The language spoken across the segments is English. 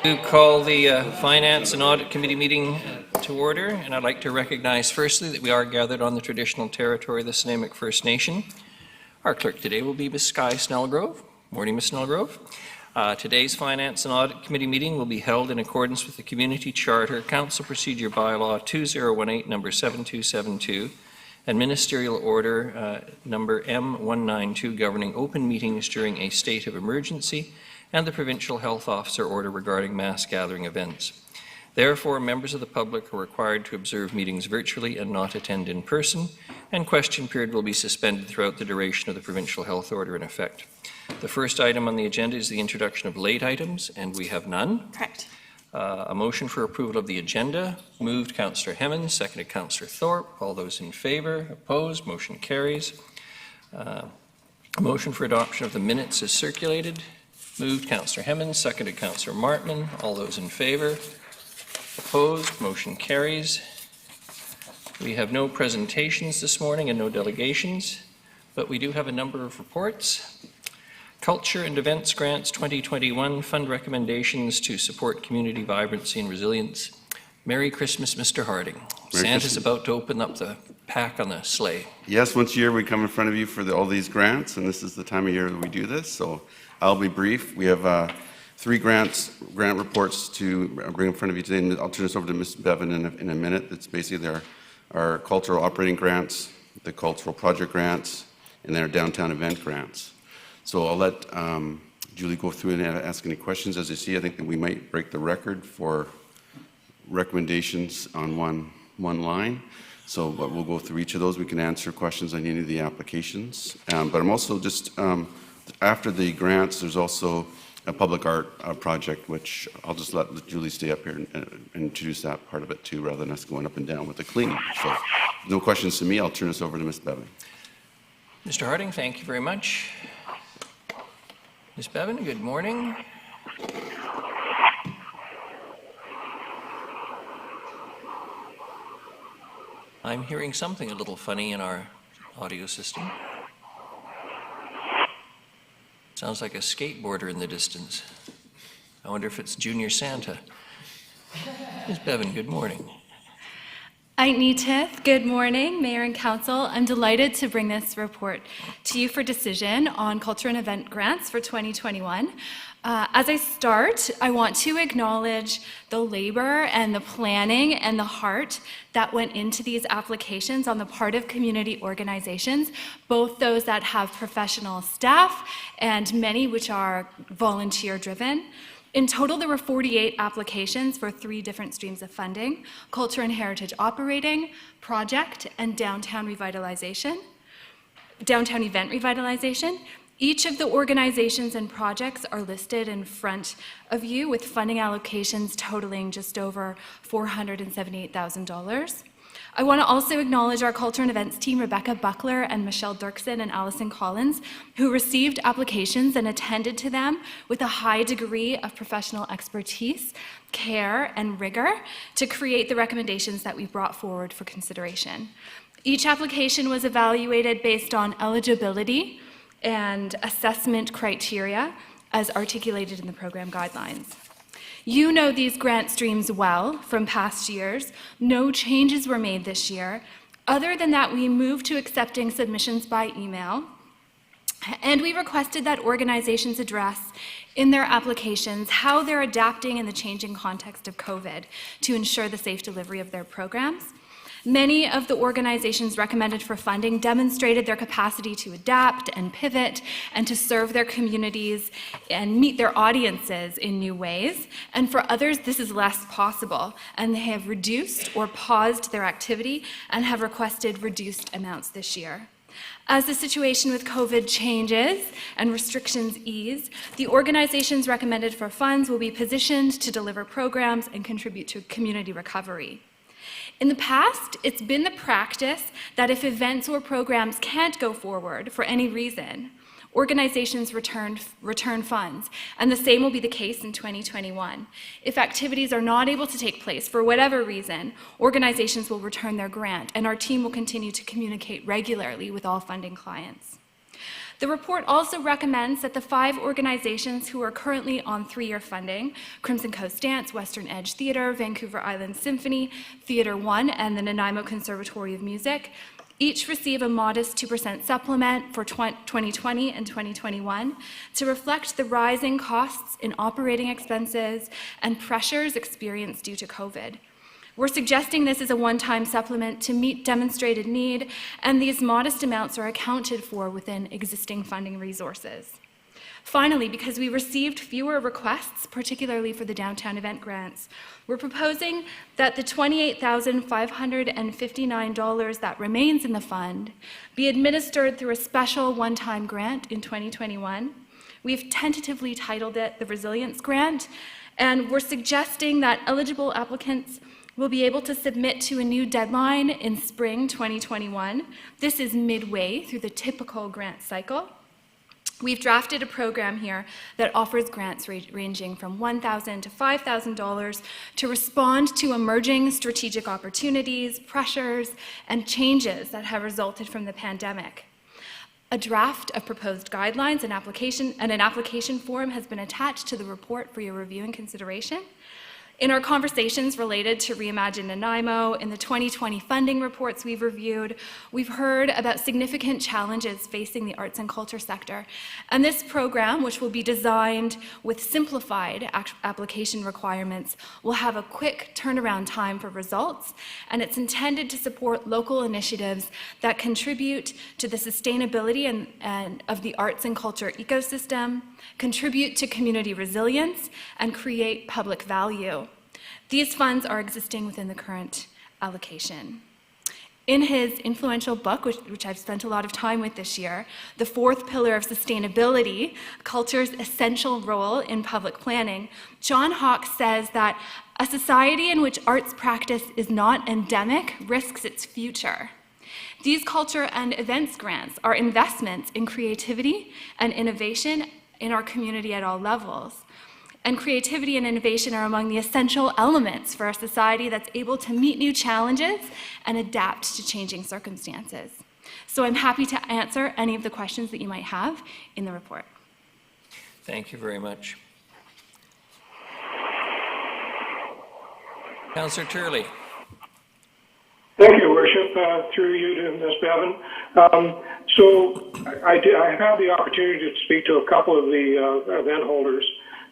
To call the Finance and Audit Committee meeting to order, and I'd like to recognize firstly that we are gathered on the traditional territory of the Snuneymuxw First Nation. Our clerk today will be Ms. Sky Snellgrove. Morning, Ms. Snellgrove. Today's Finance and Audit Committee meeting will be held in accordance with the Community Charter, Council Procedure Bylaw 2018, number 7272, and Ministerial Order number M192 governing open meetings during a state of emergency, and the Provincial Health Officer Order regarding mass gathering events. Therefore, members of the public are required to observe meetings virtually and not attend in person, and question period will be suspended throughout the duration of the Provincial Health Order in effect. The first item on the agenda is the introduction of late items, and we have none. Correct. A motion for approval of the agenda. Moved Councillor Hemmons, seconded Councillor Thorpe. All those in favour? Opposed? Motion carries. A motion for adoption of the minutes is circulated. Moved Councillor Hemmons, seconded Councillor Martman. All those in favour? Opposed? Motion carries. We have no presentations this morning and no delegations, but we do have a number of reports. Culture and Events Grants 2021 Fund Recommendations to Support Community Vibrancy and Resilience. Merry Christmas, Mr. Harding. Santa's about to open up the pack on the sleigh. Yes, once a year we come in front of you for all these grants, and this is the time of year that we do this, so I'll be brief. We have 3 grant reports to bring in front of you today, and I'll turn this over to Ms. Bevan in a minute. It's basically our cultural operating grants, the cultural project grants, and then our downtown event grants. So I'll let Julie go through and ask any questions. As you see, I think that we might break the record for recommendations on one line. But we'll go through each of those. We can answer questions on any of the applications. But I'm also just, after the grants, there's also a public art project, which I'll just let Julie stay up here and introduce that part of it too, rather than us going up and down with the cleaning. So no questions to me. I'll turn this over to Ms. Bevan. Mr. Harding, thank you very much. Ms. Bevan, good morning. I'm hearing something a little funny in our audio system. Sounds like a skateboarder in the distance. I wonder if it's Junior Santa. Ms. Bevan, good morning. Aitnitith, good morning, Mayor and Council. I'm delighted to bring this report to you for decision on culture and event grants for 2021. As I start, I want to acknowledge the labor and the planning and the heart that went into these applications on the part of community organizations, both those that have professional staff and many which are volunteer-driven. In total, there were 48 applications for 3 different streams of funding: culture and heritage operating, project, and downtown event revitalization. Each of the organizations and projects are listed in front of you with funding allocations totaling just over $478,000. I want to also acknowledge our culture and events team, Rebecca Buckler and Michelle Dirksen and Allison Collins, who received applications and attended to them with a high degree of professional expertise, care, and rigor to create the recommendations that we brought forward for consideration. Each application was evaluated based on eligibility and assessment criteria as articulated in the program guidelines. You know these grant streams well from past years. No changes were made this year. Other than that, we moved to accepting submissions by email, and we requested that organizations address in their applications how they're adapting in the changing context of COVID to ensure the safe delivery of their programs. Many of the organizations recommended for funding demonstrated their capacity to adapt and pivot and to serve their communities and meet their audiences in new ways. And for others, this is less possible, and they have reduced or paused their activity and have requested reduced amounts this year. As the situation with COVID changes and restrictions ease, the organizations recommended for funds will be positioned to deliver programs and contribute to community recovery. In the past, it's been the practice that if events or programs can't go forward for any reason, organizations return funds, and the same will be the case in 2021. If activities are not able to take place for whatever reason, organizations will return their grant, and our team will continue to communicate regularly with all funding clients. The report also recommends that the 5 organizations who are currently on 3-year funding, Crimson Coast Dance, Western Edge Theatre, Vancouver Island Symphony, Theatre One, and the Nanaimo Conservatory of Music, each receive a modest 2% supplement for 2020 and 2021 to reflect the rising costs in operating expenses and pressures experienced due to COVID. We're suggesting this is a one-time supplement to meet demonstrated need, and these modest amounts are accounted for within existing funding resources. Finally, because we received fewer requests, particularly for the downtown event grants, we're proposing that the $28,559 that remains in the fund be administered through a special one-time grant in 2021. We've tentatively titled it the Resilience Grant, and we're suggesting that eligible applicants will be able to submit to a new deadline in spring 2021. This is midway through the typical grant cycle. We've drafted a program here that offers grants ranging from $1,000 to $5,000 to respond to emerging strategic opportunities, pressures, and changes that have resulted from the pandemic. A draft of proposed guidelines and an application form has been attached to the report for your review and consideration. In our conversations related to Reimagine Nanaimo, in the 2020 funding reports we've reviewed, we've heard about significant challenges facing the arts and culture sector. And this program, which will be designed with simplified application requirements, will have a quick turnaround time for results, and it's intended to support local initiatives that contribute to the sustainability of the arts and culture ecosystem, contribute to community resilience, and create public value. These funds are existing within the current allocation. In his influential book, which I've spent a lot of time with this year, The Fourth Pillar of Sustainability, Culture's Essential Role in Public Planning, John Hawkes says that a society in which arts practice is not endemic risks its future. These culture and events grants are investments in creativity and innovation in our community at all levels. And creativity and innovation are among the essential elements for a society that's able to meet new challenges and adapt to changing circumstances. So I'm happy to answer any of the questions that you might have in the report. Thank you very much. Councillor Turley. Thank you, Worship, through you to Ms. Bevan. I had the opportunity to speak to a couple of the event holders.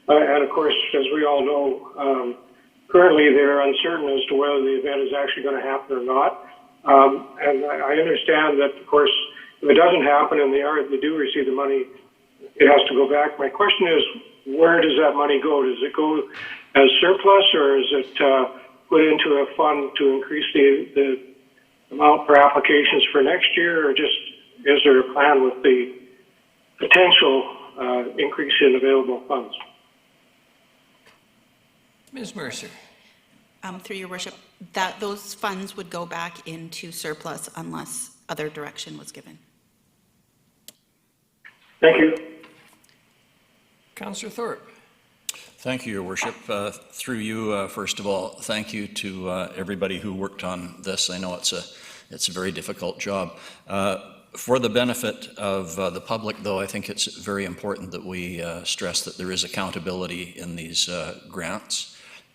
And of course, as we all know, currently they're uncertain as to whether the event is actually going to happen or not. And I understand that, of course, if it doesn't happen and they do receive the money, it has to go back. My question is, where does that money go? Does it go as surplus, or is it put into a fund to increase the amount for applications for next year, or just is there a plan with the potential increase in available funds? Ms. Mercer. Through your worship, those funds would go back into surplus unless other direction was given. Thank you. Councillor Thorpe. Thank you, Your Worship. Through you, first of all, thank you to everybody who worked on this. I know it's a very difficult job. For the benefit of the public, though, I think it's very important that we stress that there is accountability in these grants,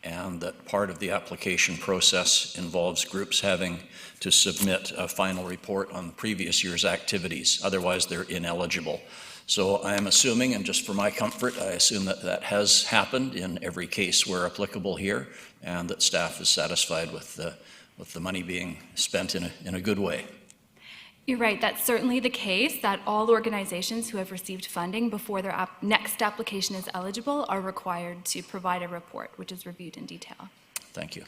and that part of the application process involves groups having to submit a final report on the previous year's activities. Otherwise, they're ineligible. So I am assuming, and just for my comfort, I assume that that has happened in every case where applicable here, and that staff is satisfied with the money being spent in a good way. You're right, that's certainly the case, that all organizations who have received funding before their next application is eligible are required to provide a report, which is reviewed in detail. Thank you.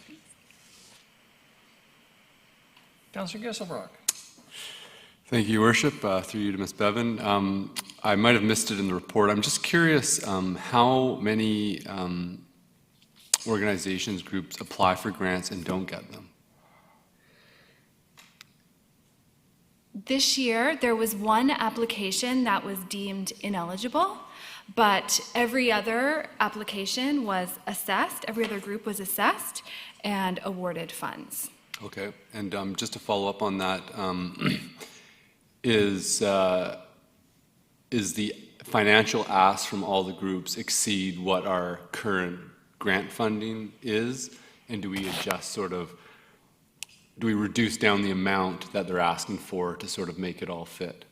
Councillor Gisselbrock. Thank you, Your Worship. Through you to Ms. Bevan. I might have missed it in the report. I'm just curious how many organizations, groups apply for grants and don't get them? This year, there was one application that was deemed ineligible, but every other application was assessed, every other group was assessed and awarded funds. Okay, and just to follow up on that, is the financial ask from all the groups exceed what our current grant funding is? And do we adjust do we reduce down the amount that they're asking for to sort of make it all fit?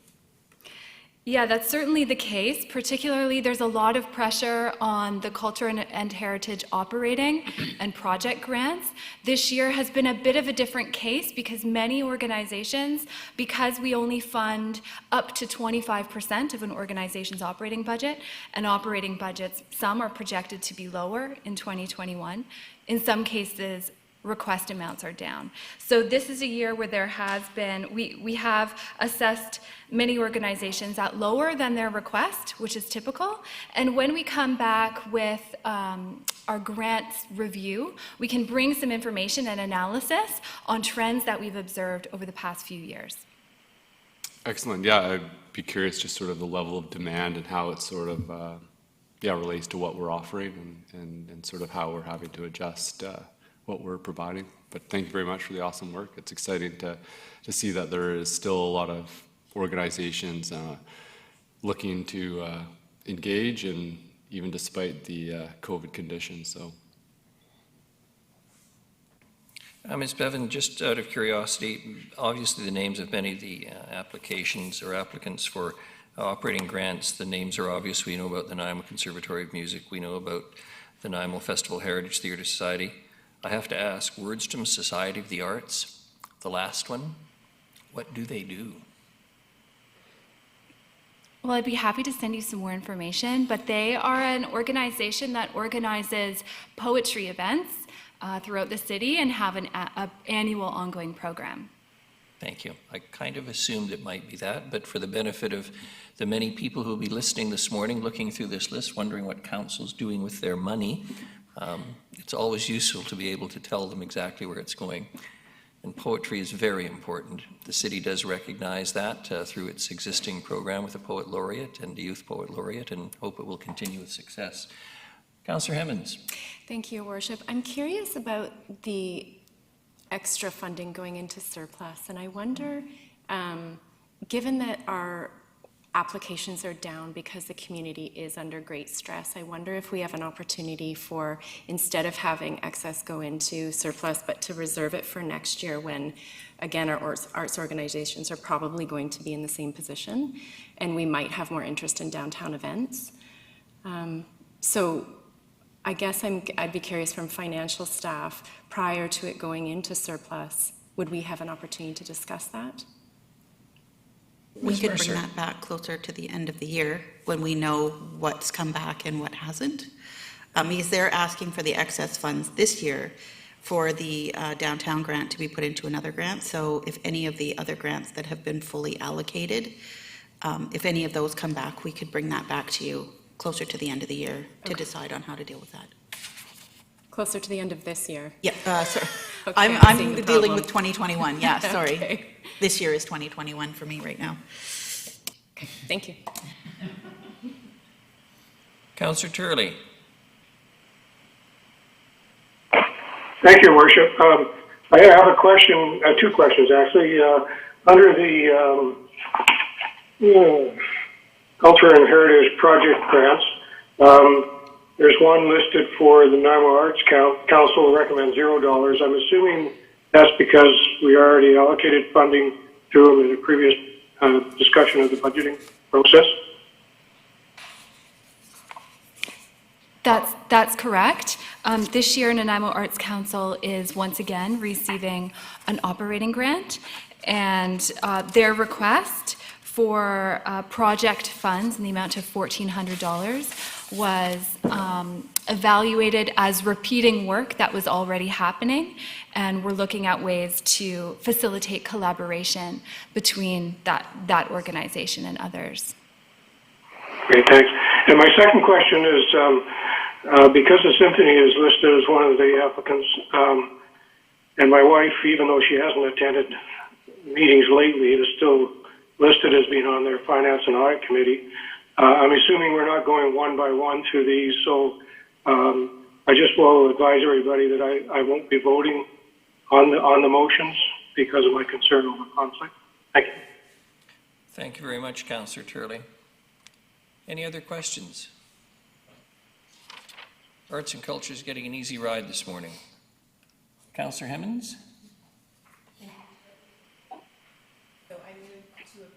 Yeah, that's certainly the case. Particularly, there's a lot of pressure on the culture and heritage operating and project grants. This year has been a bit of a different case because many organizations, because we only fund up to 25% of an organization's operating budget, and operating budgets, some are projected to be lower in 2021. In some cases, request amounts are down. So this is a year where there has been, we have assessed many organizations at lower than their request, which is typical. And when we come back with our grants review, we can bring some information and analysis on trends that we've observed over the past few years. Excellent. Yeah, I'd be curious just sort of the level of demand and how it sort of relates to what we're offering and sort of how we're having to adjust what we're providing. But thank you very much for the awesome work. It's exciting to see that there is still a lot of organizations looking to engage, and even despite the COVID conditions. So, Ms. Bevan, just out of curiosity, obviously the names of many of the applications or applicants for operating grants, the names are obvious. We know about the Nanaimo Conservatory of Music. We know about the Nanaimo Festival Heritage Theatre Society. I have to ask, Wordstorm Society of the Arts, the last one, what do they do? Well, I'd be happy to send you some more information, but they are an organization that organizes poetry events throughout the city and have an annual ongoing program. Thank you. I kind of assumed it might be that, but for the benefit of the many people who will be listening this morning, looking through this list, wondering what council's doing with their money, it's always useful to be able to tell them exactly where it's going. And poetry is very important. The city does recognize that through its existing program with a poet laureate and a youth poet laureate, and hope it will continue with success. Councillor Hemmons. Thank you, Your Worship. I'm curious about the extra funding going into surplus, and I wonder, given that our applications are down because the community is under great stress, I wonder if we have an opportunity for, instead of having excess go into surplus, but to reserve it for next year when, again, our arts organizations are probably going to be in the same position, and we might have more interest in downtown events. So I guess I'd be curious from financial staff, prior to it going into surplus, would we have an opportunity to discuss that? We could bring that back closer to the end of the year when we know what's come back and what hasn't. Because they're asking for the excess funds this year for the downtown grant to be put into another grant. So if any of the other grants that have been fully allocated, if any of those come back, we could bring that back to you closer to the end of the year to decide on how to deal with that. Closer to the end of this year? Yeah, sorry. Okay, I'm seeing the dealing problem. with 2021, yeah, sorry. Okay. This year is 2021 for me right now. Okay, thank you. Councillor Turley. Thank you, Worship. I have a question, two questions actually. Under the Culture and Heritage Project grants, there's one listed for the Nanaimo Arts Council recommends $0. I'm assuming that's because we already allocated funding to them in a previous discussion of the budgeting process. That's correct. This year, Nanaimo Arts Council is once again receiving an operating grant, and their request for project funds in the amount of $1,400 was evaluated as repeating work that was already happening, and we're looking at ways to facilitate collaboration between that organization and others. Great, thanks. And my second question is, because the symphony is listed as one of the applicants, and my wife, even though she hasn't attended meetings lately, is still listed as being on their Finance and Audit Committee. I'm assuming we're not going one by one through these, so I just will advise everybody that I won't be voting on the motions because of my concern over conflict. Thank you. Thank you very much, Councillor Turley. Any other questions? Arts and culture is getting an easy ride this morning. Councillor Hemmons?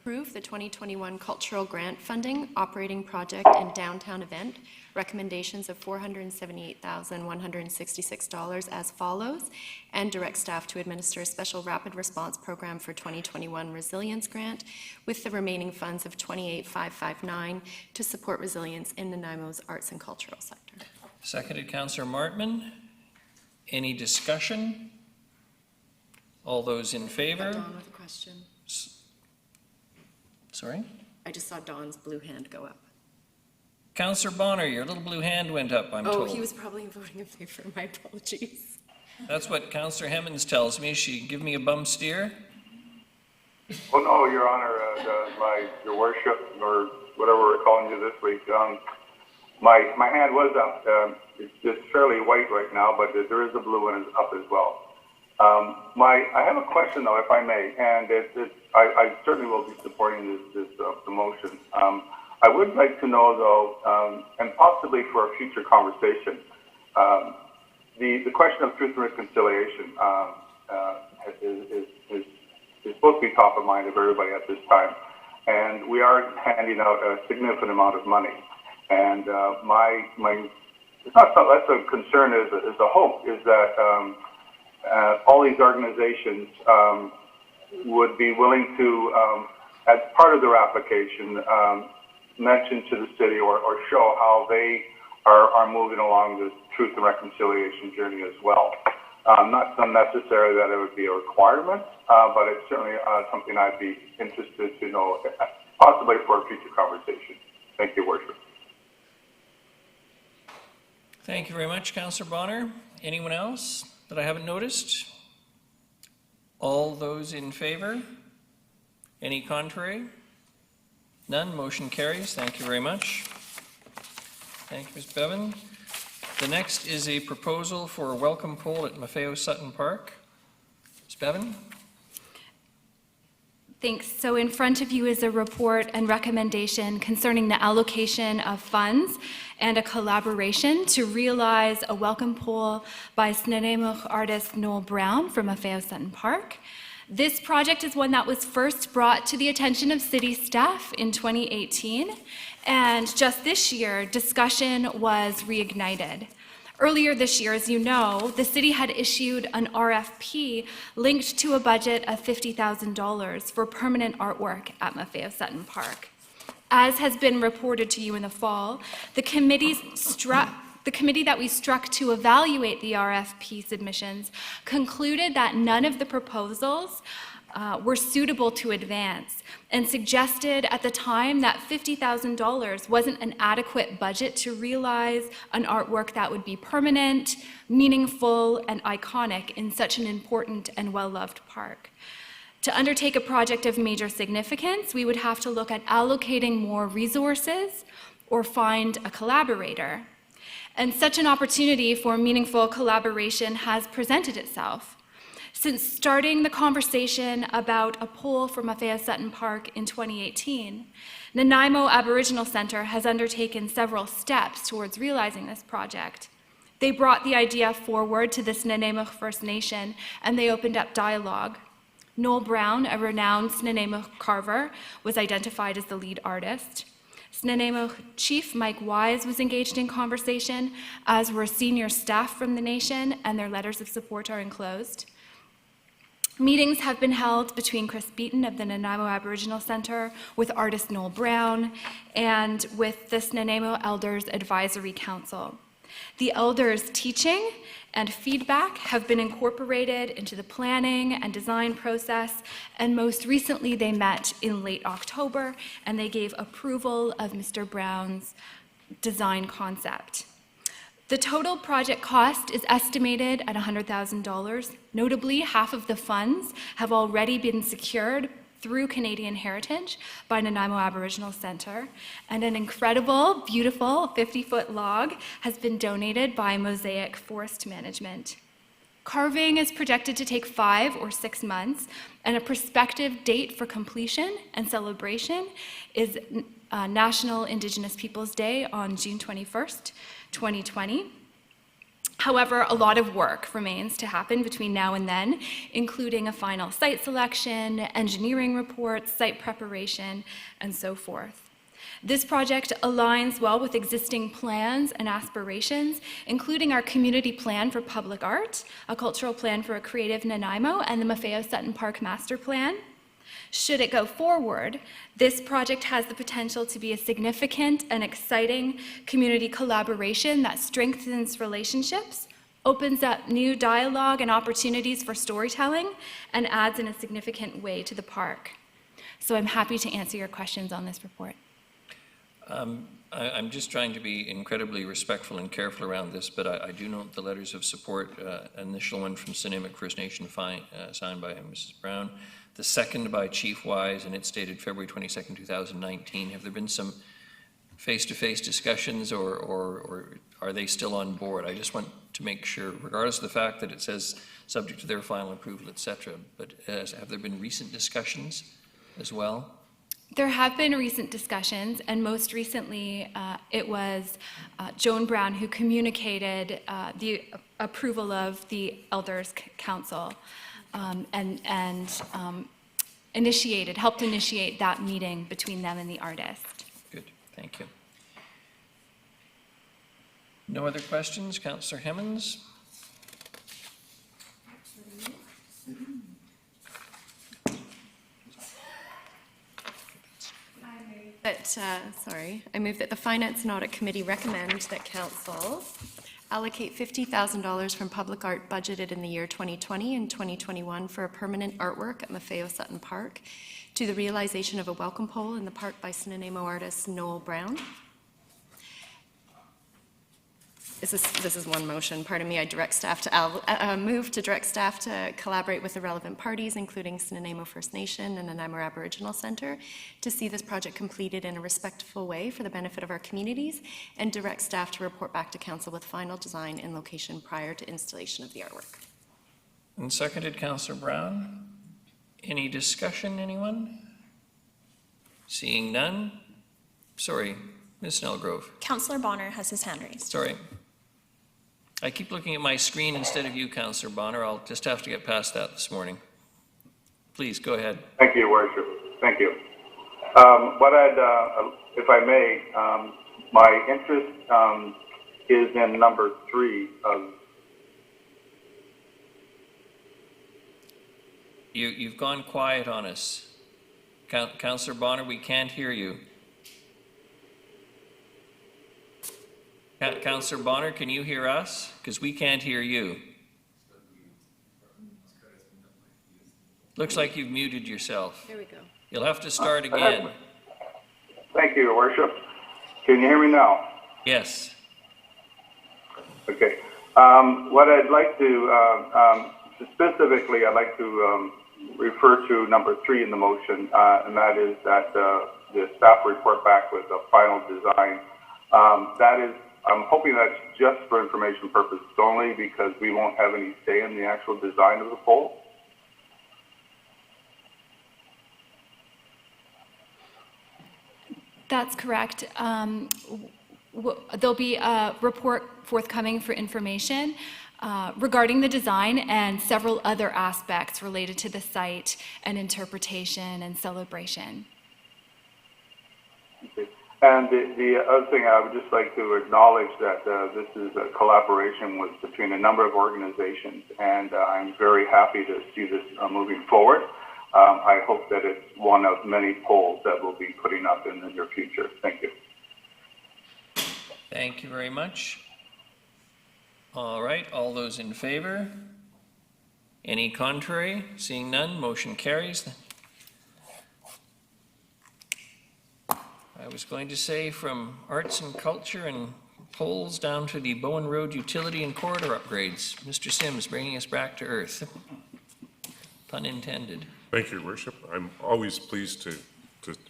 Approve the 2021 cultural grant funding operating project and downtown event recommendations of $478,166 as follows, and direct staff to administer a special rapid response program for 2021 resilience grant with the remaining funds of $28,559 to support resilience in Nanaimo's arts and cultural sector. Seconded, Councillor Martman. Any discussion? All those in favor? Dawn with a question. Sorry? I just saw Dawn's blue hand go up. Councillor Bonner, your little blue hand went up, I'm told. Oh, he was probably voting in favor. My apologies. That's what Councillor Hemmons tells me. She give me a bum steer. Oh, no, Your Honor, your worship, or whatever we're calling you this week. My hand was up. It's fairly white right now, but there is a blue one up as well. I have a question, though, if I may, and I certainly will be supporting this motion. I would like to know, though, and possibly for a future conversation, the question of truth and reconciliation is supposed to be top of mind of everybody at this time, and we are handing out a significant amount of money. And it's not so that's a concern, is a hope, is that all these organizations would be willing to, as part of their application, mention to the city or show how they are moving along this truth and reconciliation journey as well. Not necessarily that it would be a requirement, but it's certainly something I'd be interested to know, possibly for a future conversation. Thank you, Worship. Thank you very much, Councillor Bonner. Anyone else that I haven't noticed? All those in favor? Any contrary? None. Motion carries. Thank you very much. Thank you, Ms. Bevan. The next is a proposal for a welcome pole at Maffeo Sutton Park. Ms. Bevan? Thanks. So in front of you is a report and recommendation concerning the allocation of funds and a collaboration to realize a welcome pole by Snuneymuxw artist Noel Brown from Maffeo Sutton Park. This project is one that was first brought to the attention of city staff in 2018, and just this year, discussion was reignited. Earlier this year, as you know, the city had issued an RFP linked to a budget of $50,000 for permanent artwork at Maffeo Sutton Park. As has been reported to you in the fall, the committee that we struck to evaluate the RFP submissions concluded that none of the proposals were suitable to advance and suggested at the time that $50,000 wasn't an adequate budget to realize an artwork that would be permanent, meaningful, and iconic in such an important and well-loved park. To undertake a project of major significance, we would have to look at allocating more resources or find a collaborator. And such an opportunity for meaningful collaboration has presented itself. Since starting the conversation about a pole for Maffeo Sutton Park in 2018, Nanaimo Aboriginal Centre has undertaken several steps towards realizing this project. They brought the idea forward to the Snuneymuxw First Nation, and they opened up dialogue. Noel Brown, a renowned Snuneymuxw carver, was identified as the lead artist. Snuneymuxw Chief Mike Wise was engaged in conversation, as were senior staff from the nation, and their letters of support are enclosed. Meetings have been held between Chris Beaton of the Nanaimo Aboriginal Centre, with artist Noel Brown, and with the Snuneymuxw Elders Advisory Council. The elders' teaching and feedback have been incorporated into the planning and design process, and most recently they met in late October and they gave approval of Mr. Brown's design concept. The total project cost is estimated at $100,000. Notably, half of the funds have already been secured through Canadian Heritage by Nanaimo Aboriginal Centre, and an incredible, beautiful 50-foot log has been donated by Mosaic Forest Management. Carving is projected to take 5 or 6 months, and a prospective date for completion and celebration is National Indigenous Peoples Day on June 21st, 2020. However, a lot of work remains to happen between now and then, including a final site selection, engineering reports, site preparation, and so forth. This project aligns well with existing plans and aspirations, including our community plan for public art, a cultural plan for a creative Nanaimo, and the Maffeo-Sutton Park Master Plan. Should it go forward, this project has the potential to be a significant and exciting community collaboration that strengthens relationships, opens up new dialogue and opportunities for storytelling, and adds in a significant way to the park. So I'm happy to answer your questions on this report. I'm just trying to be incredibly respectful and careful around this, but I do note the letters of support, initial one from Sinamic First Nation signed by Mrs. Brown, the second by Chief Wise, and it's dated February 22nd, 2019. Have there been some face-to-face discussions, or are they still on board? I just want to make sure, regardless of the fact that it says subject to their final approval, et cetera, but have there been recent discussions as well? There have been recent discussions, and most recently it was Joan Brown who communicated the approval of the Elders Council and helped initiate that meeting between them and the artist. Good, thank you. No other questions? Councillor Hemmons? I move that the Finance and Audit Committee recommend that Council allocate $50,000 from public art budgeted in the year 2020 and 2021 for a permanent artwork at Maffeo-Sutton Park to the realization of a welcome pole in the park by Nanaimo artist Noel Brown. This is one motion, pardon me. I direct staff to move to direct staff to collaborate with the relevant parties, including Nanaimo First Nation and Nanaimo Aboriginal Centre, to see this project completed in a respectful way for the benefit of our communities, and direct staff to report back to Council with final design and location prior to installation of the artwork. And seconded, Councillor Brown. Any discussion, anyone? Seeing none? Sorry, Ms. Snellgrove. Councillor Bonner has his hand raised. Sorry. I keep looking at my screen instead of you, Councillor Bonner. I'll just have to get past that this morning. Please, go ahead. Thank you, Your Worship. Thank you. If I may, my interest is in number 3 of. You've gone quiet on us. Councillor Bonner, we can't hear you. Councillor Bonner, can you hear us? Because we can't hear you. Looks like you've muted yourself. There we go. You'll have to start again. Thank you, Your Worship. Can you hear me now? Yes. Okay. What I'd like to, specifically, I'd like to refer to number 3 in the motion, and that is that the staff report back with a final design. I'm hoping that's just for information purposes only, because we won't have any say in the actual design of the pole. That's correct. There'll be a report forthcoming for information regarding the design and several other aspects related to the site and interpretation and celebration. Okay. And the other thing, I would just like to acknowledge that this is a collaboration between a number of organizations, and I'm very happy to see this moving forward. I hope that it's one of many polls that we'll be putting up in the near future. Thank you. Thank you very much. All right, all those in favor? Any contrary? Seeing none, motion carries. I was going to say from arts and culture and polls down to the Bowen Road utility and corridor upgrades. Mr. Sims bringing us back to earth. Pun intended. Thank you, Your Worship. I'm always pleased to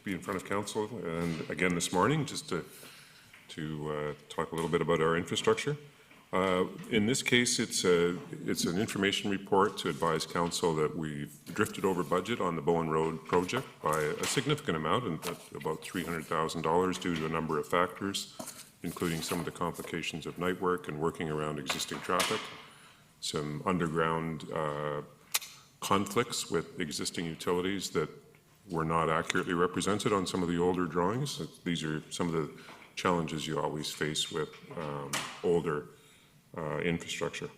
be in front of council, and again this morning, just to talk a little bit about our infrastructure. In this case, it's an information report to advise council that we've drifted over budget on the Bowen Road project by a significant amount, and about $300,000 due to a number of factors, including some of the complications of night work and working around existing traffic, some underground conflicts with existing utilities that were not accurately represented on some of the older drawings. These are some of the challenges you always face with older infrastructure.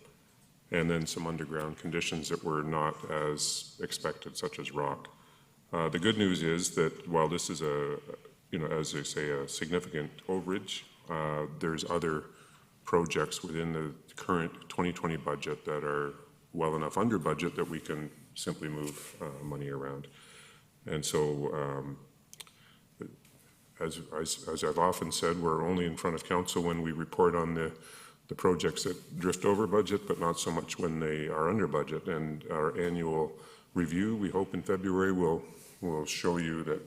And then some underground conditions that were not as expected, such as rock. The good news is that while this is as they say, a significant overage, there's other projects within the current 2020 budget that are well enough under budget that we can simply move money around. And so, as I've often said, we're only in front of council when we report on the projects that drift over budget, but not so much when they are under budget. And our annual review, we hope in February, will show you that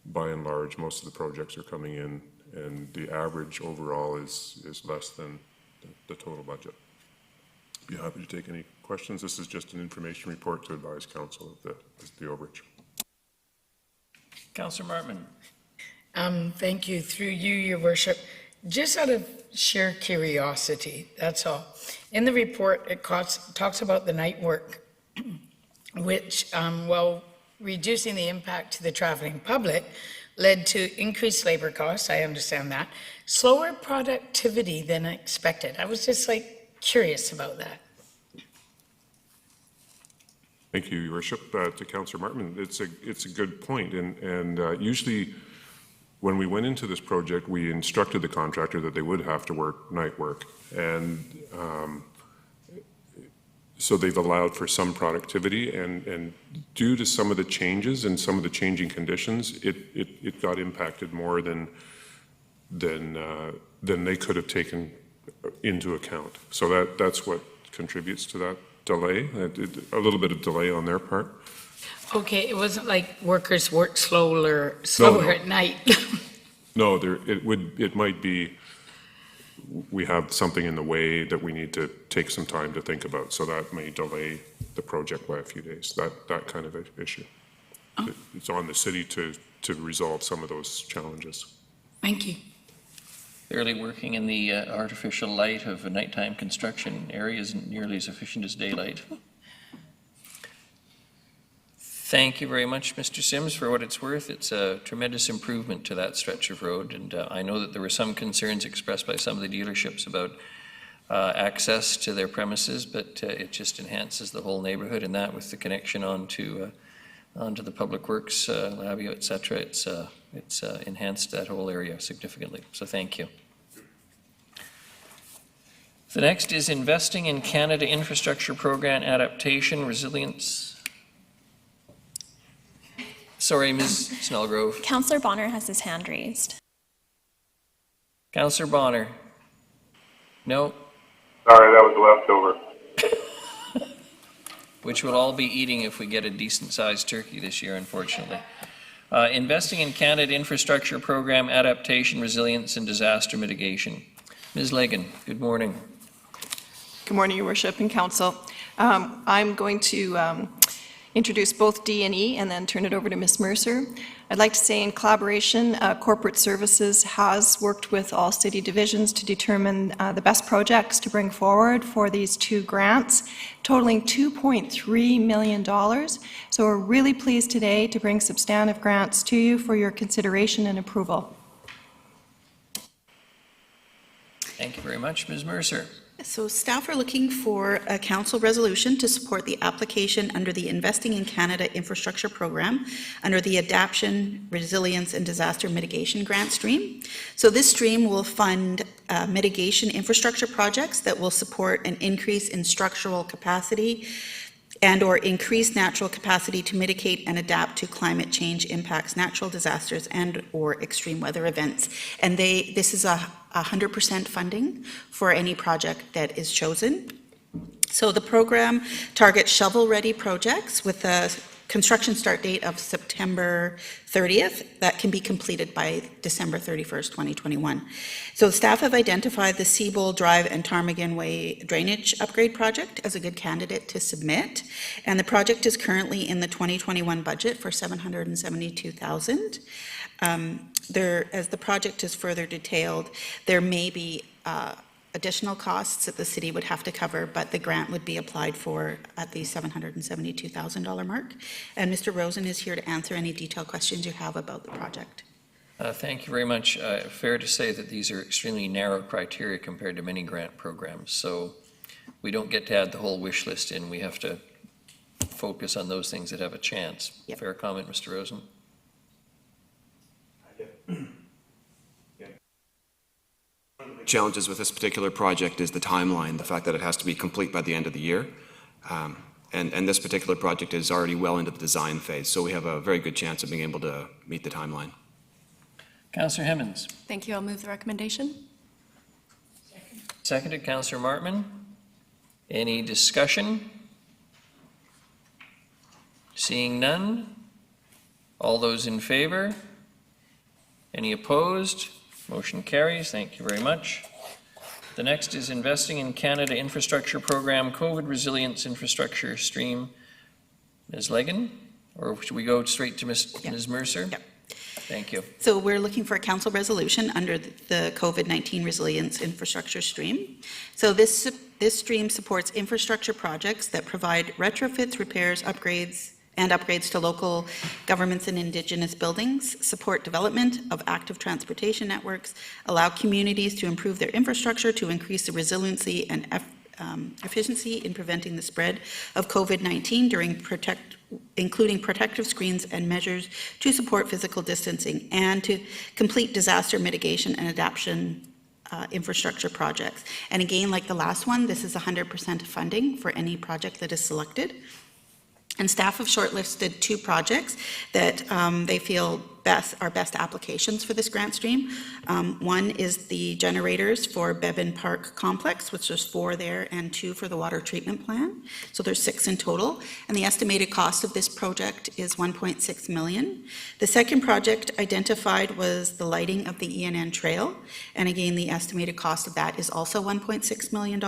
by and large, most of the projects are coming in, and the average overall is less than the total budget. Be happy to take any questions. This is just an information report to advise council of the overage. Councillor Martman. Thank you. Through you, Your Worship. Just out of sheer curiosity, that's all. In the report, it talks about the night work, which, while reducing the impact to the traveling public, led to increased labor costs. I understand that. Slower productivity than expected. I was just curious about that. Thank you, Your Worship. To Councillor Martman, it's a good point, and usually when we went into this project, we instructed the contractor that they would have to work night work, and so they've allowed for some productivity, and due to some of the changes and some of the changing conditions, it got impacted more than they could have taken into account. So that's what contributes to that delay, a little bit of delay on their part. Okay, it wasn't like workers work slower at night. No, it might be we have something in the way that we need to take some time to think about, so that may delay the project by a few days, that kind of issue. Oh. It's on the city to resolve some of those challenges. Thank you. Barely working in the artificial light of a nighttime construction area isn't nearly as efficient as daylight. Thank you very much, Mr. Sims. For what it's worth, it's a tremendous improvement to that stretch of road, and I know that there were some concerns expressed by some of the dealerships about access to their premises, but it just enhances the whole neighborhood, and that with the connection onto the public works, Labio, et cetera, it's enhanced that whole area significantly, so thank you. The next is Investing in Canada Infrastructure Program Adaptation, Resilience. Sorry, Ms. Snellgrove. Councillor Bonner has his hand raised. Councillor Bonner. No. Sorry, that was leftover. Which we'll all be eating if we get a decent-sized turkey this year, unfortunately. Investing in Canada Infrastructure Program Adaptation, Resilience, and Disaster Mitigation. Ms. Legan, good morning. Good morning, Your Worship and Council. I'm going to introduce both D&E and then turn it over to Ms. Mercer. I'd like to say in collaboration, Corporate Services has worked with all city divisions to determine the best projects to bring forward for these two grants, totaling $2.3 million. So we're really pleased today to bring substantive grants to you for your consideration and approval. Thank you very much. Ms. Mercer. So staff are looking for a council resolution to support the application under the Investing in Canada Infrastructure Program under the Adaptation, Resilience, and Disaster Mitigation Grant Stream. So this stream will fund mitigation infrastructure projects that will support an increase in structural capacity and or increase natural capacity to mitigate and adapt to climate change impacts, natural disasters, and or extreme weather events. And this is 100% funding for any project that is chosen. So the program targets shovel-ready projects with a construction start date of September 30th. That can be completed by December 31st, 2021. So staff have identified the Seabowl Drive and Ptarmigan Way drainage upgrade project as a good candidate to submit. And the project is currently in the 2021 budget for $772,000. As the project is further detailed, there may be additional costs that the city would have to cover, but the grant would be applied for at the $772,000 mark. And Mr. Rosen is here to answer any detailed questions you have about the project. Thank you very much. Fair to say that these are extremely narrow criteria compared to many grant programs. So we don't get to add the whole wish list in. We have to focus on those things that have a chance. Yep. Fair comment, Mr. Rosen? Challenges with this particular project is the timeline, the fact that it has to be complete by the end of the year. And this particular project is already well into the design phase, so we have a very good chance of being able to meet the timeline. Councillor Hemmons. Thank you. I'll move the recommendation. Seconded, Councillor Martman. Any discussion? Seeing none. All those in favor? Any opposed? Motion carries. Thank you very much. The next is Investing in Canada Infrastructure Program, COVID Resilience Infrastructure Stream. Ms. Legan, or should we go straight to Ms. Mercer? Yep. Thank you. So we're looking for a council resolution under the COVID-19 Resilience Infrastructure Stream. So this stream supports infrastructure projects that provide retrofits, repairs, upgrades to local governments and Indigenous buildings, support development of active transportation networks, allow communities to improve their infrastructure to increase the resiliency and efficiency in preventing the spread of COVID-19 including protective screens and measures to support physical distancing, and to complete disaster mitigation and adaptation infrastructure projects. And again, like the last one, this is 100% funding for any project that is selected. And staff have shortlisted 2 projects that they feel are best applications for this grant stream. One is the generators for Bevan Park Complex, which there's 4 there, and 2 for the water treatment plant. So there's 6 in total. And the estimated cost of this project is $1.6 million. The second project identified was the lighting of the ENN Trail. And again, the estimated cost of that is also $1.6 million.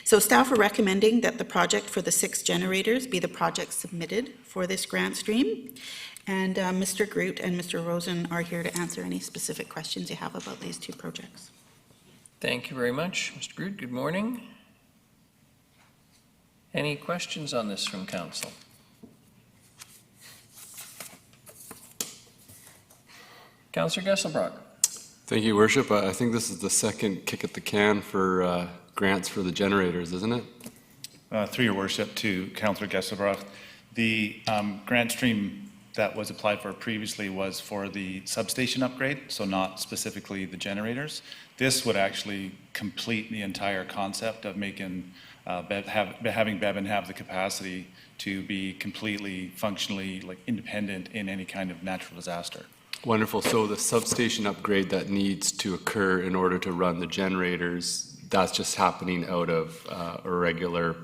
So staff are recommending that the project for the 6 generators be the project submitted for this grant stream. And Mr. Groot and Mr. Rosen are here to answer any specific questions you have about these 2 projects. Thank you very much. Mr. Groot, good morning. Any questions on this from council? Councillor Gesselbrock. Thank you, Worship. I think this is the second kick at the can for grants for the generators, isn't it? Through your worship to Councillor Gesselbrock, the grant stream that was applied for previously was for the substation upgrade, so not specifically the generators. This would actually complete the entire concept of making having Bevan have the capacity to be completely functionally independent in any kind of natural disaster. Wonderful. So the substation upgrade that needs to occur in order to run the generators, that's just happening out of a regular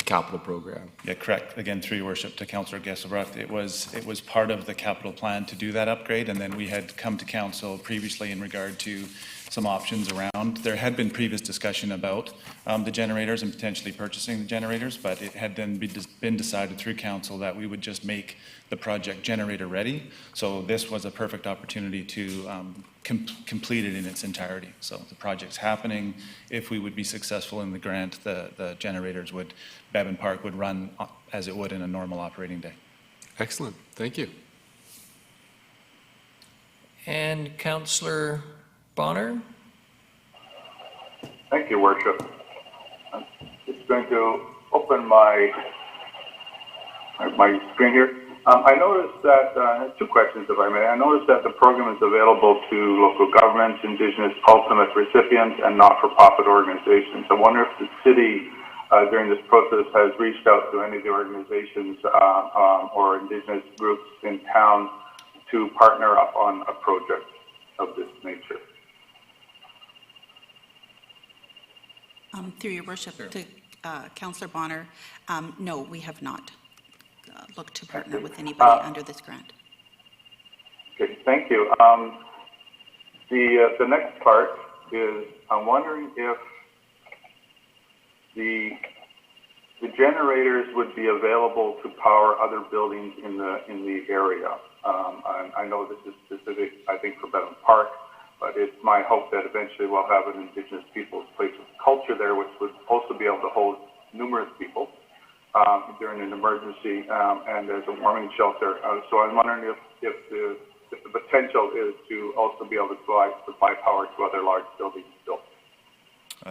capital program. Yeah, correct. Again, through your worship to Councillor Gesselbrock, it was part of the capital plan to do that upgrade, and then we had come to council previously in regard to some options around. There had been previous discussion about the generators and potentially purchasing the generators, but it had then been decided through council that we would just make the project generator ready. So this was a perfect opportunity to complete it in its entirety. So the project's happening. If we would be successful in the grant, the generators Bevan Park would run as it would in a normal operating day. Excellent. Thank you. And Councillor Bonner. Thank you, Worship. I'm just going to open my screen here. I noticed that, I have 2 questions if I may. I noticed that the program is available to local governments, Indigenous ultimate recipients, and not-for-profit organizations. I wonder if the city, during this process, has reached out to any of the organizations or Indigenous groups in town to partner up on a project of this nature. Through your worship to Councillor Bonner, no, we have not. look to partner with anybody under this grant. Okay, thank you. The next part is I'm wondering if the generators would be available to power other buildings in the area. I know this is specific, I think, for Bevan Park, but it's my hope that eventually we'll have an Indigenous people's place of culture there, which would also be able to hold numerous people during an emergency, and as a warming shelter. So I'm wondering if the potential is to also be able to supply power to other large buildings built.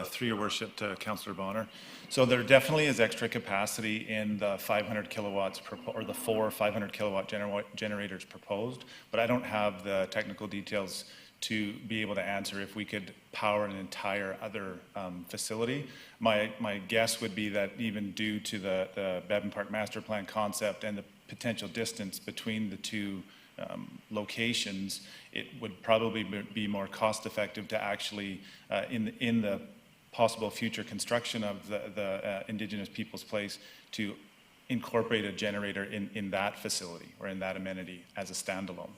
Through your worship to Councillor Bonner. So there definitely is extra capacity in the 500 kilowatts or the 4 500 kilowatt generators proposed, but I don't have the technical details to be able to answer if we could power an entire other facility. My guess would be that even due to the Bevan Park Master Plan concept and the potential distance between the two locations, it would probably be more cost effective to actually, in the possible future construction of the Indigenous Peoples Place, to incorporate a generator in that facility or in that amenity as a standalone.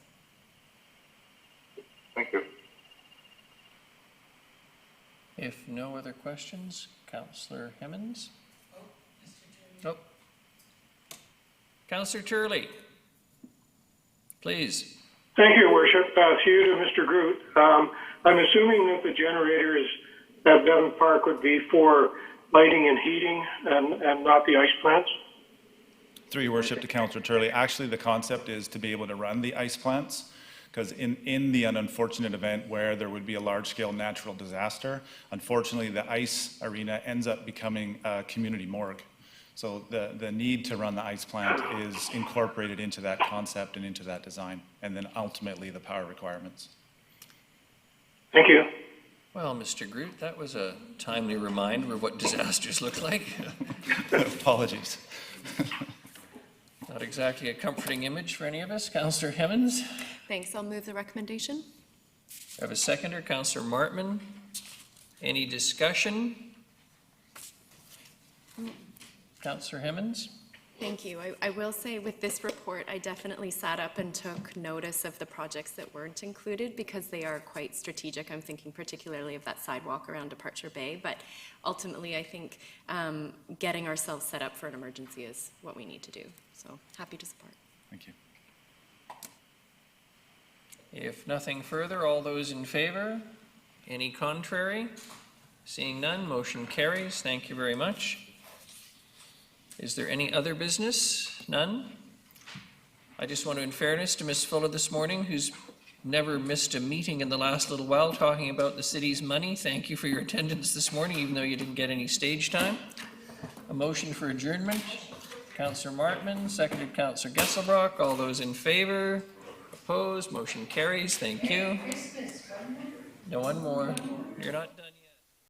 Thank you. If no other questions, Councillor Hemmens? Oh. Councillor Turley, please. Thank you, Your Worship. Through you to Mr. Groot. I'm assuming that the generators at Bevan Park would be for lighting and heating and not the ice plants? Through your worship to Councillor Turley, actually the concept is to be able to run the ice plants, because in the unfortunate event where there would be a large-scale natural disaster, unfortunately the ice arena ends up becoming a community morgue. So the need to run the ice plant is incorporated into that concept and into that design, and then ultimately the power requirements. Thank you. Well, Mr. Groot, that was a timely reminder of what disasters look like. Apologies. Not exactly a comforting image for any of us. Councillor Hemmens? Thanks. I'll move the recommendation. I have a seconder, Councillor Martman. Any discussion? Councillor Hemmens? Thank you. I will say with this report, I definitely sat up and took notice of the projects that weren't included because they are quite strategic. I'm thinking particularly of that sidewalk around Departure Bay, but ultimately I think getting ourselves set up for an emergency is what we need to do. So happy to support. Thank you. If nothing further, all those in favor? Any contrary? Seeing none, motion carries. Thank you very much. Is there any other business? None? I just want to, in fairness to Ms. Fuller this morning, who's never missed a meeting in the last little while talking about the city's money, thank you for your attendance this morning, even though you didn't get any stage time. A motion for adjournment. Councillor Martman, seconded Councillor Gesselbrock. All those in favor? Opposed? Motion carries. Thank you. No one more. You're not done.